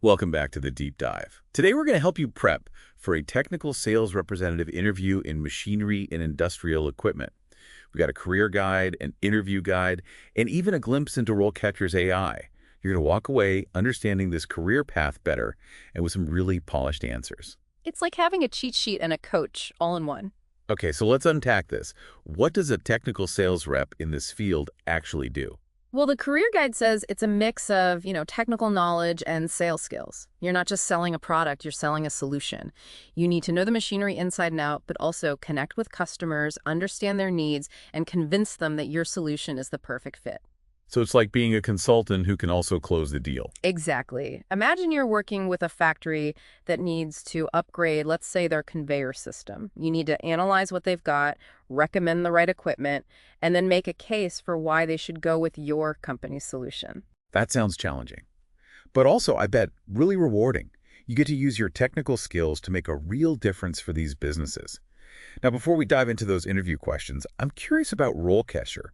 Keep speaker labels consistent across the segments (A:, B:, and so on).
A: Welcome back to the Deep Dive. Today we're going to help you prep for a technical sales representative interview in machinery and industrial equipment. We've got a career guide, an interview guide, and even a glimpse into RoleCatcher's AI. You're going to walk away understanding this career path better and with some really polished answers.
B: It's like having a cheat sheet and a coach all in one.
A: Okay, so let's unpack this. What does a technical sales rep in this field actually do?
B: Well, the career guide says it's a mix of, technical knowledge and sales skills. You're not just selling a product, you're selling a solution. You need to know the machinery inside and out, but also connect with customers, understand their needs, and convince them that your solution is the perfect fit.
A: So it's like being a consultant who can also close the deal.
B: Exactly. Imagine you're working with a factory that needs to upgrade, let's say, their conveyor system. You need to analyze what they've got, recommend the right equipment, and then make a case for why they should go with your company's solution.
A: That sounds challenging. But also, I bet, really rewarding. You get to use your technical skills to make a real difference for these businesses. Now, before we dive into those interview questions, I'm curious about RoleCatcher.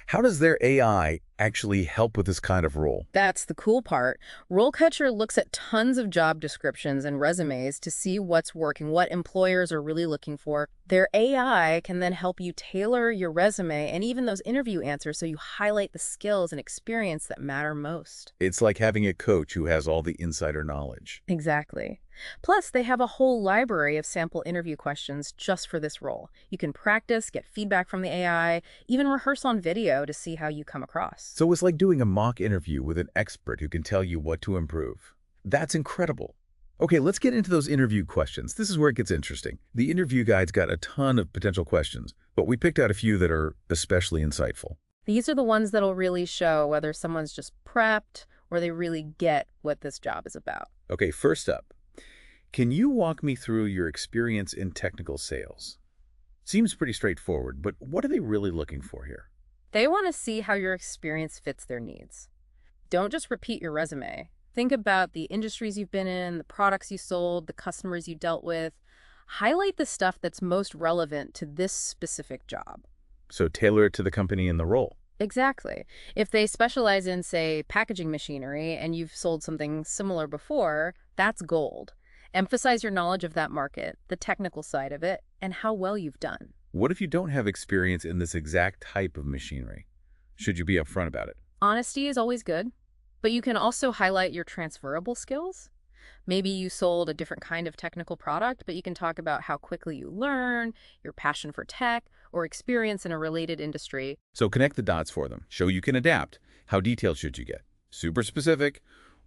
A: How does their AI actually help with this kind of role?
B: That's the cool part. RoleCatcher looks at tons of job descriptions and resumes to see what's working, what employers are really looking for. Their AI can then help you tailor your resume and even those interview answers so you highlight the skills and experience that matter most.
A: It's like having a coach who has all the insider knowledge.
B: Exactly. Plus, they have a whole library of sample interview questions just for this role. You can practice, get feedback from the AI, even rehearse on video to see how you come across.
A: So it's like doing a mock interview with an expert who can tell you what to improve. That's incredible. Okay, let's get into those interview questions. This is where it gets interesting. The interview guide's got a ton of potential questions, but we picked out a few that are especially insightful.
B: These are the ones that'll really show whether someone's just prepped or they really get what this job is about.
A: Okay, first up, can you walk me through your experience in technical sales? Seems pretty straightforward, but what are they really looking for here?
B: They want to see how your experience fits their needs. Don't just repeat your resume. Think about the industries you've been in, the products you sold, the customers you dealt with. Highlight the stuff that's most relevant to this specific job.
A: So tailor it to the company and the role.
B: Exactly. If they specialize in, say, packaging machinery and you've sold something similar before, that's gold. Emphasize your knowledge of that market, the technical side of it, and how well you've done.
A: What if you don't have experience in this exact type of machinery? Should you be upfront about it?
B: Honesty is always good, but you can also highlight your transferable skills. Maybe you sold a different kind of technical product, but you can talk about how quickly you learn, your passion for tech, or experience in a related industry.
A: So connect the dots for them. Show you can adapt. How detailed should you get? Super specific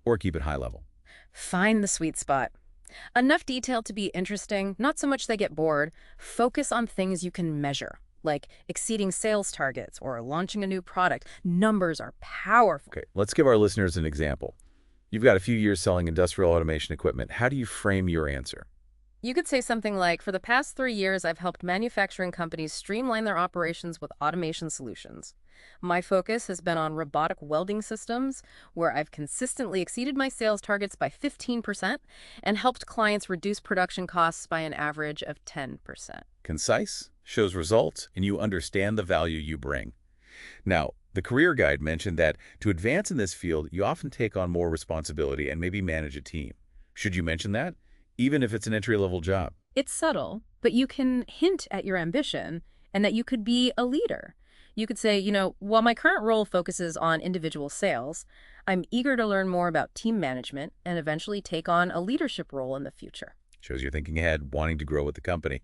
A: or keep it high level?
B: Find the sweet spot. Enough detail to be interesting, not so much they get bored. Focus on things you can measure, like exceeding sales targets or launching a new product. Numbers are powerful.
A: Okay, let's give our listeners an example. You've got a few years selling industrial automation equipment. How do you frame your answer?
B: You could say something like, for the past 3 years, I've helped manufacturing companies streamline their operations with automation solutions. My focus has been on robotic welding systems, where I've consistently exceeded my sales targets by 15% and helped clients reduce production costs by an average of 10%.
A: Concise, shows results, and you understand the value you bring. Now, the career guide mentioned that to advance in this field, you often take on more responsibility and maybe manage a team. Should you mention that, even if it's an entry-level job?
B: It's subtle, but you can hint at your ambition and that you could be a leader. You could say, while my current role focuses on individual sales, I'm eager to learn more about team management and eventually take on a leadership role in the future.
A: Shows you're thinking ahead, wanting to grow with the company.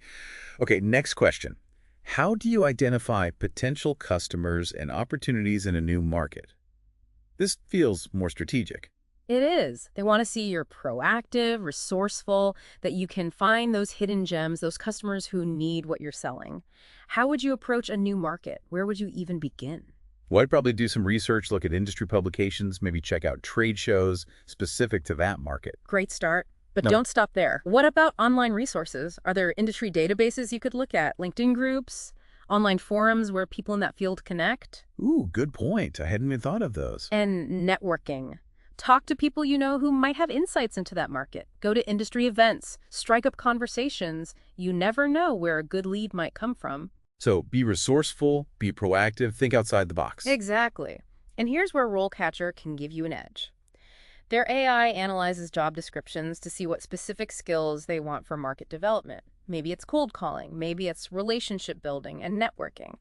A: Okay, next question. How do you identify potential customers and opportunities in a new market? This feels more strategic.
B: It is. They want to see you're proactive, resourceful, that you can find those hidden gems, those customers who need what you're selling. How would you approach a new market? Where would you even begin?
A: Well, I'd probably do some research, look at industry publications, maybe check out trade shows specific to that market.
B: Great start. But
A: No.
B: don't stop there. What about online resources? Are there industry databases you could look at? LinkedIn groups? Online forums where people in that field connect?
A: Ooh, good point. I hadn't even thought of those.
B: And networking. Talk to people you know who might have insights into that market. Go to industry events. Strike up conversations. You never know where a good lead might come from.
A: So be resourceful, be proactive, think outside the box.
B: Exactly. And here's where RoleCatcher can give you an edge. Their AI analyzes job descriptions to see what specific skills they want for market development. Maybe it's cold calling, maybe it's relationship building and networking.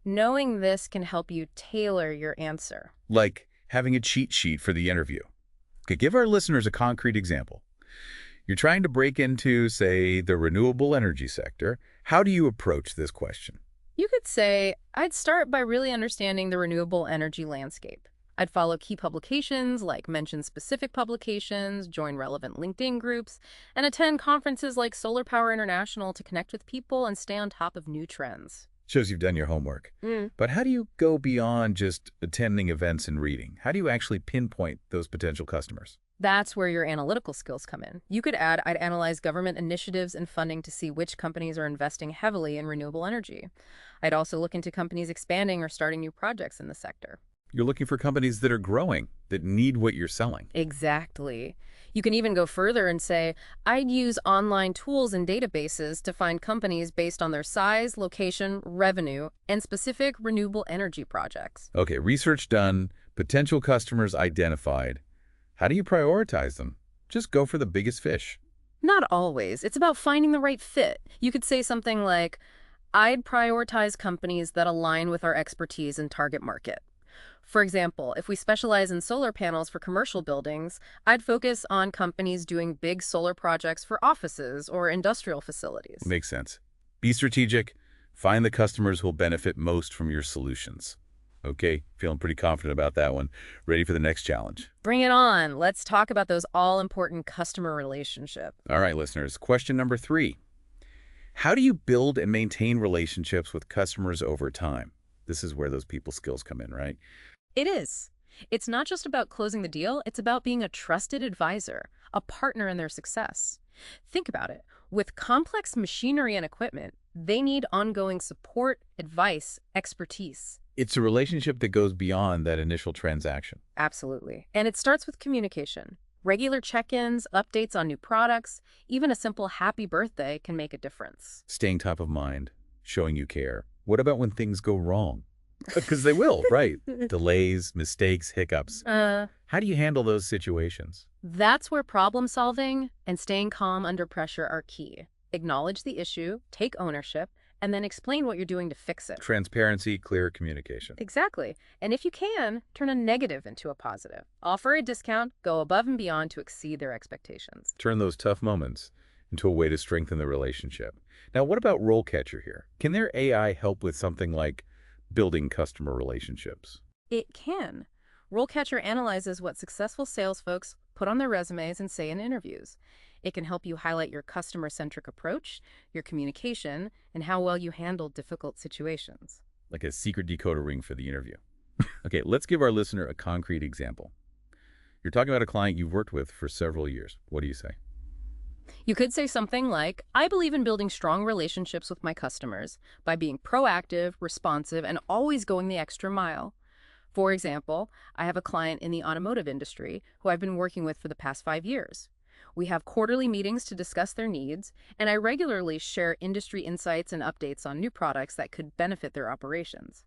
B: Knowing this can help you tailor your answer.
A: Like having a cheat sheet for the interview. Okay, give our listeners a concrete example. You're trying to break into, say, the renewable energy sector. How do you approach this question?
B: You could say, I'd start by really understanding the renewable energy landscape. I'd follow key publications, like mention specific publications, join relevant LinkedIn groups, and attend conferences like Solar Power International to connect with people and stay on top of new trends.
A: Shows you've done your homework. But how do you go beyond just attending events and reading? How do you actually pinpoint those potential customers?
B: That's where your analytical skills come in. You could add, I'd analyze government initiatives and funding to see which companies are investing heavily in renewable energy. I'd also look into companies expanding or starting new projects in the sector.
A: You're looking for companies that are growing, that need what you're selling.
B: Exactly. You can even go further and say, I'd use online tools and databases to find companies based on their size, location, revenue, and specific renewable energy projects.
A: Okay, research done, potential customers identified. How do you prioritize them? Just go for the biggest fish.
B: Not always. It's about finding the right fit. You could say something like, I'd prioritize companies that align with our expertise and target market. For example, if we specialize in solar panels for commercial buildings, I'd focus on companies doing big solar projects for offices or industrial facilities.
A: Makes sense. Be strategic. Find the customers who'll benefit most from your solutions. Okay, feeling pretty confident about that one. Ready for the next challenge?
B: Bring it on. Let's talk about those all-important customer relationships.
A: All right, listeners. Question number 3. How do you build and maintain relationships with customers over time? This is where those people skills come in, right?
B: It is. It's not just about closing the deal, it's about being a trusted advisor, a partner in their success. Think about it. With complex machinery and equipment, they need ongoing support, advice, expertise.
A: It's a relationship that goes beyond that initial transaction.
B: Absolutely. And it starts with communication. Regular check-ins, updates on new products, even a simple happy birthday can make a difference.
A: Staying top of mind, showing you care. What about when things go wrong? Because they will, right? Delays, mistakes, hiccups. How do you handle those situations?
B: That's where problem solving and staying calm under pressure are key. Acknowledge the issue, take ownership, and then explain what you're doing to fix it.
A: Transparency, clear communication.
B: Exactly. And if you can, turn a negative into a positive. Offer a discount, go above and beyond to exceed their expectations.
A: Turn those tough moments into a way to strengthen the relationship. Now, what about RoleCatcher here? Can their AI help with something like building customer relationships?
B: It can. RoleCatcher analyzes what successful sales folks put on their resumes and say in interviews. It can help you highlight your customer-centric approach, your communication, and how well you handle difficult situations.
A: Like a secret decoder ring for the interview. Okay, let's give our listener a concrete example. You're talking about a client you've worked with for several years. What do you say?
B: You could say something like, I believe in building strong relationships with my customers by being proactive, responsive, and always going the extra mile. For example, I have a client in the automotive industry who I've been working with for the past 5 years. We have quarterly meetings to discuss their needs, and I regularly share industry insights and updates on new products that could benefit their operations.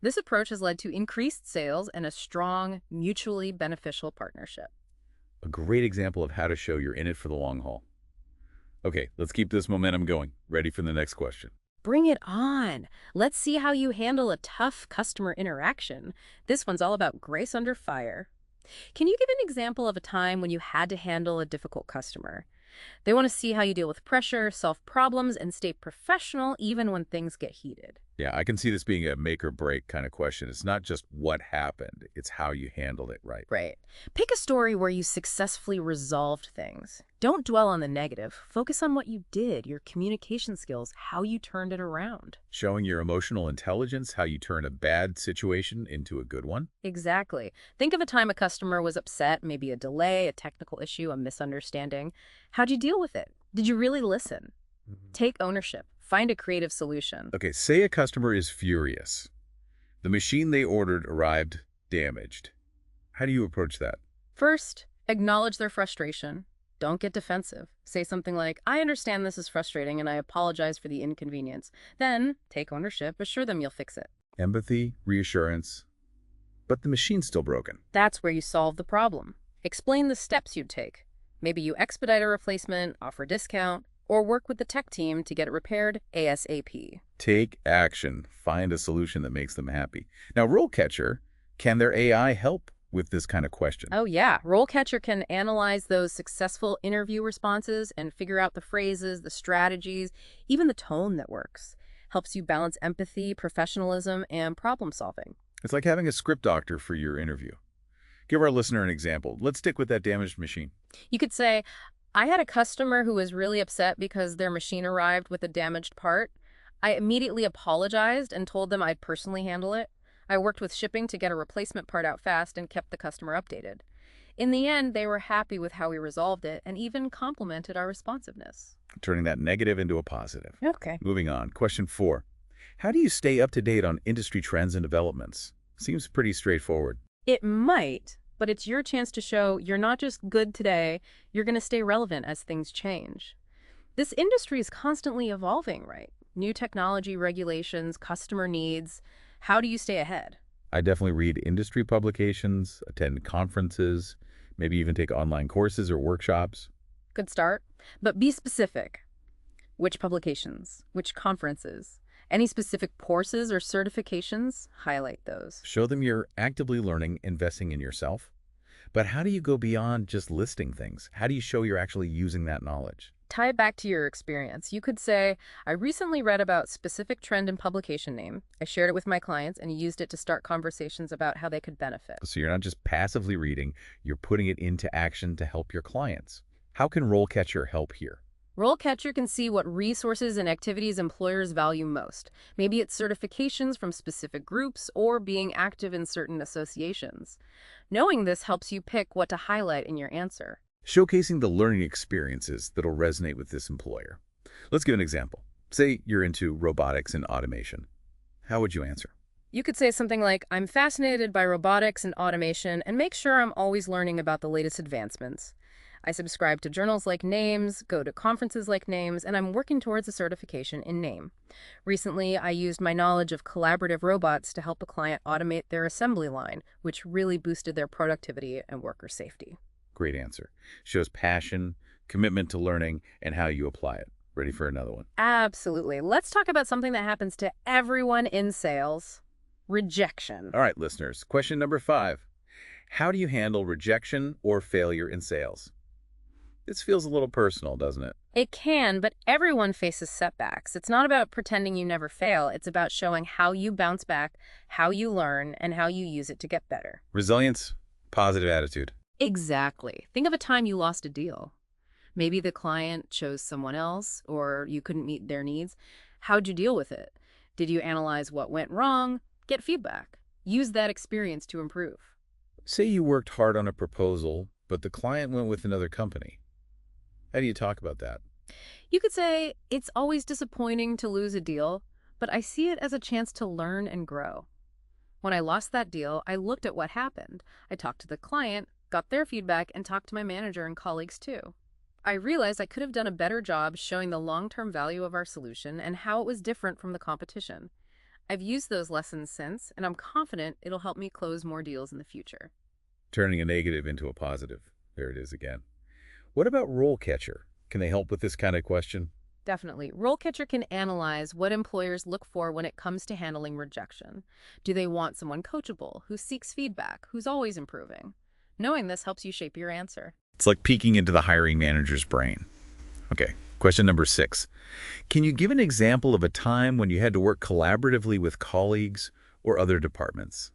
B: This approach has led to increased sales and a strong, mutually beneficial partnership.
A: A great example of how to show you're in it for the long haul. Okay, let's keep this momentum going. Ready for the next question.
B: Bring it on. Let's see how you handle a tough customer interaction. This one's all about grace under fire. Can you give an example of a time when you had to handle a difficult customer? They want to see how you deal with pressure, solve problems, and stay professional even when things get heated.
A: Yeah, I can see this being a make or break kind of question. It's not just what happened, it's how you handled it, right?
B: Right. Pick a story where you successfully resolved things. Don't dwell on the negative. Focus on what you did, your communication skills, how you turned it around.
A: Showing your emotional intelligence, how you turn a bad situation into a good one.
B: Exactly. Think of a time a customer was upset, maybe a delay, a technical issue, a misunderstanding. How'd you deal with it? Did you really listen? Take ownership. Find a creative solution.
A: Okay, say a customer is furious. The machine they ordered arrived damaged. How do you approach that?
B: First, acknowledge their frustration. Don't get defensive. Say something like, I understand this is frustrating and I apologize for the inconvenience. Then, take ownership. Assure them you'll fix it.
A: Empathy, reassurance, but the machine's still broken.
B: That's where you solve the problem. Explain the steps you'd take. Maybe you expedite a replacement, offer a discount, or work with the tech team to get it repaired ASAP.
A: Take action. Find a solution that makes them happy. Now, RoleCatcher, can their AI help with this kind of question?
B: Oh yeah, RoleCatcher can analyze those successful interview responses and figure out the phrases, the strategies, even the tone that works. Helps you balance empathy, professionalism, and problem solving.
A: It's like having a script doctor for your interview. Give our listener an example. Let's stick with that damaged machine.
B: You could say, I had a customer who was really upset because their machine arrived with a damaged part. I immediately apologized and told them I'd personally handle it. I worked with shipping to get a replacement part out fast and kept the customer updated. In the end, they were happy with how we resolved it and even complimented our responsiveness.
A: Turning that negative into a positive.
B: Okay.
A: Moving on. Question 4. How do you stay up to date on industry trends and developments? Seems pretty straightforward.
B: It might, but it's your chance to show you're not just good today, you're going to stay relevant as things change. This industry is constantly evolving, right? New technology, regulations, customer needs. How do you stay ahead?
A: I definitely read industry publications, attend conferences, maybe even take online courses or workshops.
B: Good start, but be specific. Which publications? Which conferences? Any specific courses or certifications? Highlight those.
A: Show them you're actively learning, investing in yourself. But how do you go beyond just listing things? How do you show you're actually using that knowledge?
B: Tie it back to your experience. You could say, I recently read about specific trend and publication name. I shared it with my clients and used it to start conversations about how they could benefit.
A: So you're not just passively reading, you're putting it into action to help your clients. How can RoleCatcher help here?
B: RoleCatcher can see what resources and activities employers value most. Maybe it's certifications from specific groups or being active in certain associations. Knowing this helps you pick what to highlight in your answer.
A: Showcasing the learning experiences that'll resonate with this employer. Let's give an example. Say you're into robotics and automation. How would you answer?
B: You could say something like, I'm fascinated by robotics and automation and make sure I'm always learning about the latest advancements. I subscribe to journals like Names, go to conferences like Names, and I'm working towards a certification in Name. Recently, I used my knowledge of collaborative robots to help a client automate their assembly line, which really boosted their productivity and worker safety.
A: Great answer. Shows passion, commitment to learning, and how you apply it. Ready for another one?
B: Absolutely. Let's talk about something that happens to everyone in sales. Rejection.
A: All right, listeners. Question number 5. How do you handle rejection or failure in sales? This feels a little personal, doesn't it?
B: It can, but everyone faces setbacks. It's not about pretending you never fail. It's about showing how you bounce back, how you learn, and how you use it to get better.
A: Resilience, positive attitude.
B: Exactly. Think of a time you lost a deal. Maybe the client chose someone else, or you couldn't meet their needs. How'd you deal with it? Did you analyze what went wrong? Get feedback. Use that experience to improve.
A: Say you worked hard on a proposal, but the client went with another company. How do you talk about that?
B: You could say, it's always disappointing to lose a deal, but I see it as a chance to learn and grow. When I lost that deal, I looked at what happened. I talked to the client, got their feedback, and talked to my manager and colleagues too. I realized I could have done a better job showing the long-term value of our solution and how it was different from the competition. I've used those lessons since, and I'm confident it'll help me close more deals in the future.
A: Turning a negative into a positive. There it is again. What about RoleCatcher? Can they help with this kind of question?
B: Definitely. RoleCatcher can analyze what employers look for when it comes to handling rejection. Do they want someone coachable, who seeks feedback, who's always improving? Knowing this helps you shape your answer.
A: It's like peeking into the hiring manager's brain. Okay, question number 6. Can you give an example of a time when you had to work collaboratively with colleagues or other departments?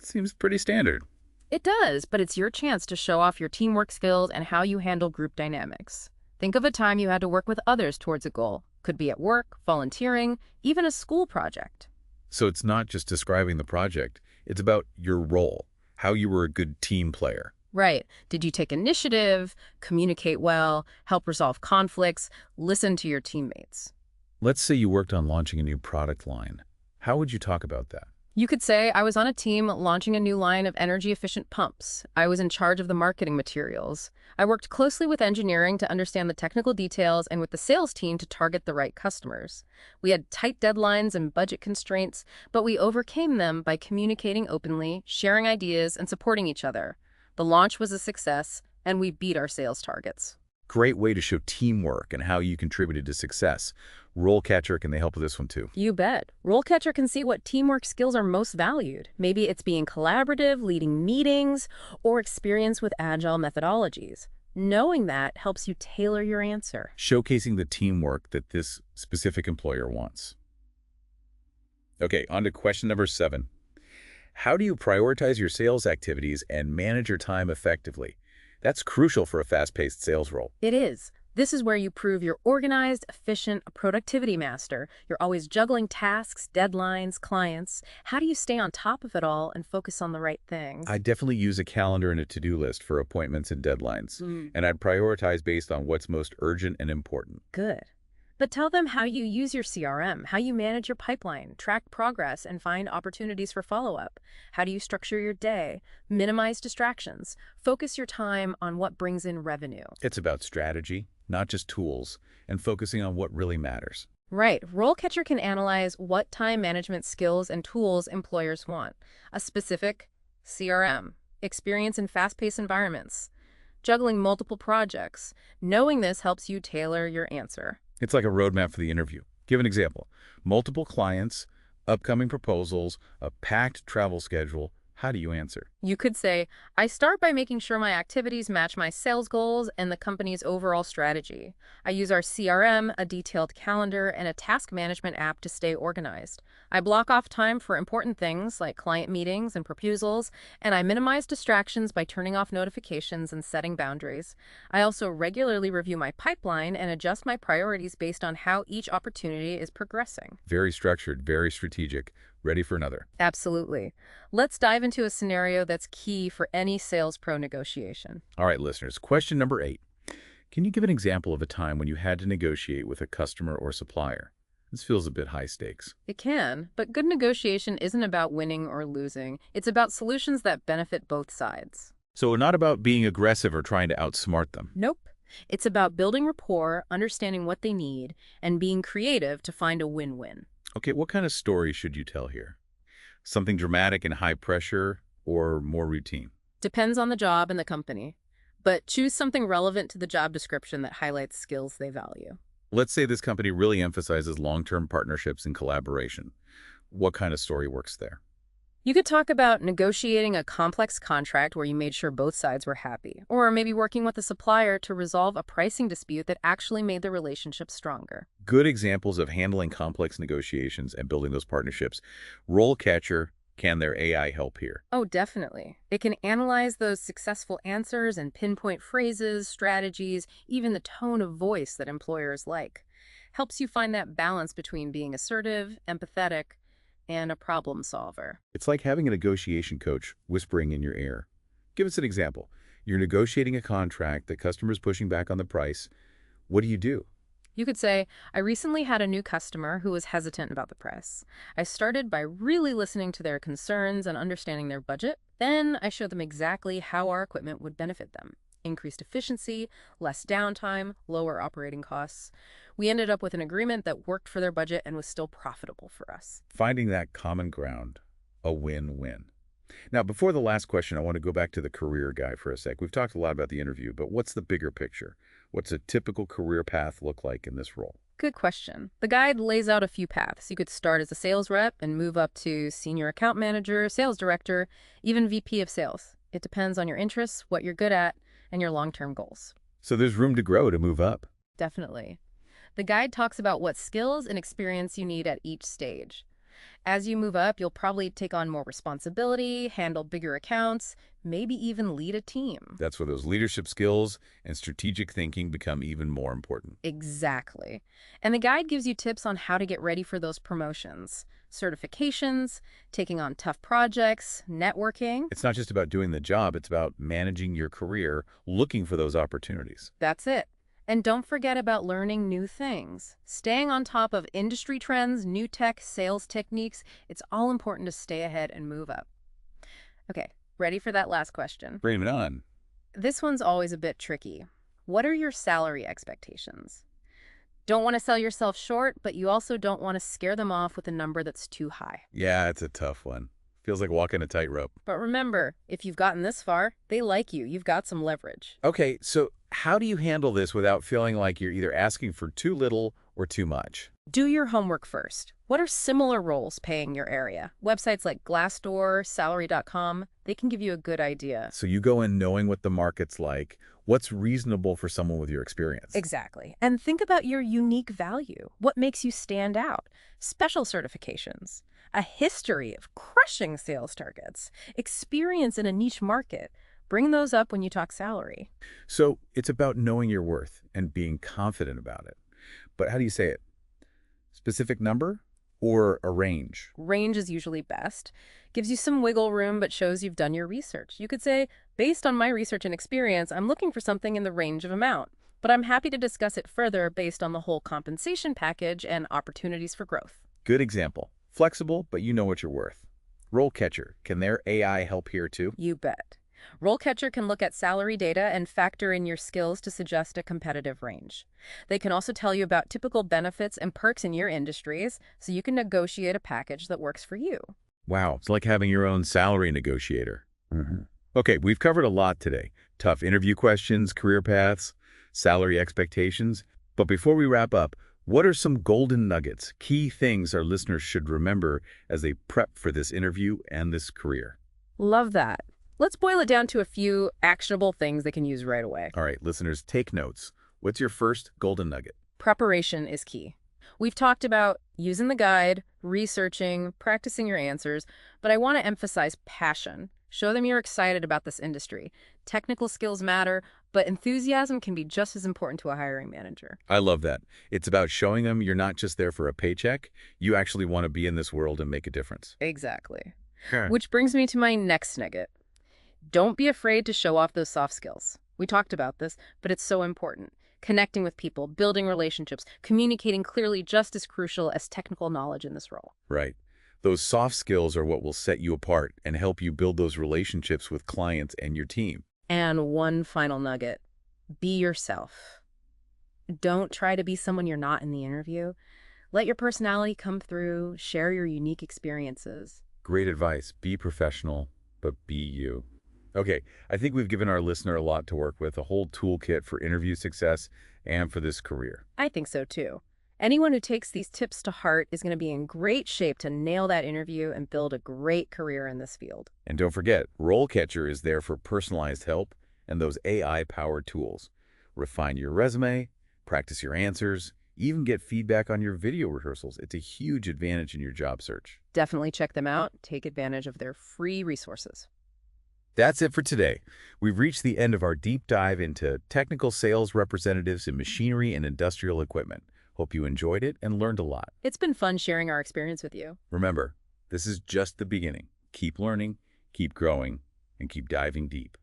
A: Seems pretty standard.
B: It does, but it's your chance to show off your teamwork skills and how you handle group dynamics. Think of a time you had to work with others towards a goal. Could be at work, volunteering, even a school project.
A: So it's not just describing the project, it's about your role, how you were a good team player.
B: Right. Did you take initiative, communicate well, help resolve conflicts, listen to your teammates?
A: Let's say you worked on launching a new product line. How would you talk about that?
B: You could say, I was on a team launching a new line of energy-efficient pumps. I was in charge of the marketing materials. I worked closely with engineering to understand the technical details and with the sales team to target the right customers. We had tight deadlines and budget constraints, but we overcame them by communicating openly, sharing ideas, and supporting each other. The launch was a success, and we beat our sales targets.
A: Great way to show teamwork and how you contributed to success. RoleCatcher, can they help with this one too?
B: You bet. RoleCatcher can see what teamwork skills are most valued. Maybe it's being collaborative, leading meetings, or experience with agile methodologies. Knowing that helps you tailor your answer.
A: Showcasing the teamwork that this specific employer wants. Okay, on to question number 7. How do you prioritize your sales activities and manage your time effectively? That's crucial for a fast-paced sales role.
B: It is. This is where you prove you're organized, efficient, a productivity master. You're always juggling tasks, deadlines, clients. How do you stay on top of it all and focus on the right things?
A: I definitely use a calendar and a to-do list for appointments and deadlines, and I'd prioritize based on what's most urgent and important.
B: Good. But tell them how you use your CRM, how you manage your pipeline, track progress, and find opportunities for follow-up. How do you structure your day? Minimize distractions. Focus your time on what brings in revenue.
A: It's about strategy, not just tools, and focusing on what really matters.
B: Right. RoleCatcher can analyze what time management skills and tools employers want. A specific CRM, experience in fast-paced environments, juggling multiple projects. Knowing this helps you tailor your answer.
A: It's like a roadmap for the interview. Give an example. Multiple clients, upcoming proposals, a packed travel schedule. How do you answer?
B: You could say, I start by making sure my activities match my sales goals and the company's overall strategy. I use our CRM, a detailed calendar, and a task management app to stay organized. I block off time for important things like client meetings and proposals, and I minimize distractions by turning off notifications and setting boundaries. I also regularly review my pipeline and adjust my priorities based on how each opportunity is progressing.
A: Very structured, very strategic. Ready for another.
B: Absolutely. Let's dive into a scenario that's key for any sales pro negotiation.
A: All right, listeners. Question number 8. Can you give an example of a time when you had to negotiate with a customer or supplier? This feels a bit high stakes.
B: It can, but good negotiation isn't about winning or losing. It's about solutions that benefit both sides.
A: So not about being aggressive or trying to outsmart them.
B: Nope. It's about building rapport, understanding what they need, and being creative to find a win-win.
A: Okay, what kind of story should you tell here? Something dramatic and high pressure or more routine?
B: Depends on the job and the company, but choose something relevant to the job description that highlights skills they value.
A: Let's say this company really emphasizes long-term partnerships and collaboration. What kind of story works there?
B: You could talk about negotiating a complex contract where you made sure both sides were happy, or maybe working with a supplier to resolve a pricing dispute that actually made the relationship stronger.
A: Good examples of handling complex negotiations and building those partnerships. RoleCatcher, can their AI help here?
B: Oh, definitely. It can analyze those successful answers and pinpoint phrases, strategies, even the tone of voice that employers like. Helps you find that balance between being assertive, empathetic, and a problem solver.
A: It's like having a negotiation coach whispering in your ear. Give us an example. You're negotiating a contract, the customer's pushing back on the price. What do you do?
B: You could say, I recently had a new customer who was hesitant about the price. I started by really listening to their concerns and understanding their budget. Then I showed them exactly how our equipment would benefit them. Increased efficiency, less downtime, lower operating costs. We ended up with an agreement that worked for their budget and was still profitable for us.
A: Finding that common ground, a win-win. Now, before the last question, I want to go back to the career guy for a sec. We've talked a lot about the interview, but what's the bigger picture? What's a typical career path look like in this role?
B: Good question. The guide lays out a few paths. You could start as a sales rep and move up to senior account manager, sales director, even VP of sales. It depends on your interests, what you're good at, and your long-term goals.
A: So there's room to grow, to move up.
B: Definitely. The guide talks about what skills and experience you need at each stage. As you move up, you'll probably take on more responsibility, handle bigger accounts, maybe even lead a team.
A: That's where those leadership skills and strategic thinking become even more important.
B: Exactly. And the guide gives you tips on how to get ready for those promotions. Certifications, taking on tough projects, networking.
A: It's not just about doing the job, it's about managing your career, looking for those opportunities.
B: That's it. And don't forget about learning new things. Staying on top of industry trends, new tech, sales techniques, it's all important to stay ahead and move up. Okay, ready for that last question?
A: Bring it on.
B: This one's always a bit tricky. What are your salary expectations? Don't want to sell yourself short, but you also don't want to scare them off with a number that's too high.
A: Yeah, it's a tough one. Feels like walking a tightrope.
B: But remember, if you've gotten this far, they like you. You've got some leverage.
A: Okay, so how do you handle this without feeling like you're either asking for too little or too much?
B: Do your homework first. What are similar roles paying your area? Websites like Glassdoor, Salary.com, they can give you a good idea.
A: So you go in knowing what the market's like, what's reasonable for someone with your experience.
B: Exactly. And think about your unique value. What makes you stand out? Special certifications, a history of crushing sales targets, experience in a niche market. Bring those up when you talk salary.
A: So it's about knowing your worth and being confident about it. But how do you say it? Specific number or a range?
B: Range is usually best. Gives you some wiggle room, but shows you've done your research. You could say, based on my research and experience, I'm looking for something in the range of amount. But I'm happy to discuss it further based on the whole compensation package and opportunities for growth.
A: Good example. Flexible, but you know what you're worth. RoleCatcher, can their AI help here too?
B: You bet. RoleCatcher can look at salary data and factor in your skills to suggest a competitive range. They can also tell you about typical benefits and perks in your industries, so you can negotiate a package that works for you.
A: Wow, it's like having your own salary negotiator. Okay, we've covered a lot today. Tough interview questions, career paths, salary expectations. But before we wrap up, what are some golden nuggets, key things our listeners should remember as they prep for this interview and this career?
B: Love that. Let's boil it down to a few actionable things they can use right away.
A: All right, listeners, take notes. What's your first golden nugget?
B: Preparation is key. We've talked about using the guide, researching, practicing your answers, but I want to emphasize passion. Show them you're excited about this industry. Technical skills matter, but enthusiasm can be just as important to a hiring manager.
A: I love that. It's about showing them you're not just there for a paycheck. You actually want to be in this world and make a difference.
B: Exactly.
A: Okay.
B: Which brings me to my next nugget. Don't be afraid to show off those soft skills. We talked about this, but it's so important. Connecting with people, building relationships, communicating clearly just as crucial as technical knowledge in this role.
A: Right. Those soft skills are what will set you apart and help you build those relationships with clients and your team.
B: And one final nugget. Be yourself. Don't try to be someone you're not in the interview. Let your personality come through. Share your unique experiences.
A: Great advice. Be professional, but be you. Okay, I think we've given our listener a lot to work with, a whole toolkit for interview success and for this career.
B: I think so too. Anyone who takes these tips to heart is going to be in great shape to nail that interview and build a great career in this field.
A: And don't forget, RoleCatcher is there for personalized help and those AI-powered tools. Refine your resume, practice your answers, even get feedback on your video rehearsals. It's a huge advantage in your job search.
B: Definitely check them out. Take advantage of their free resources.
A: That's it for today. We've reached the end of our deep dive into technical sales representatives in machinery and industrial equipment. Hope you enjoyed it and learned a lot.
B: It's been fun sharing our experience with you.
A: Remember, this is just the beginning. Keep learning, keep growing, and keep diving deep.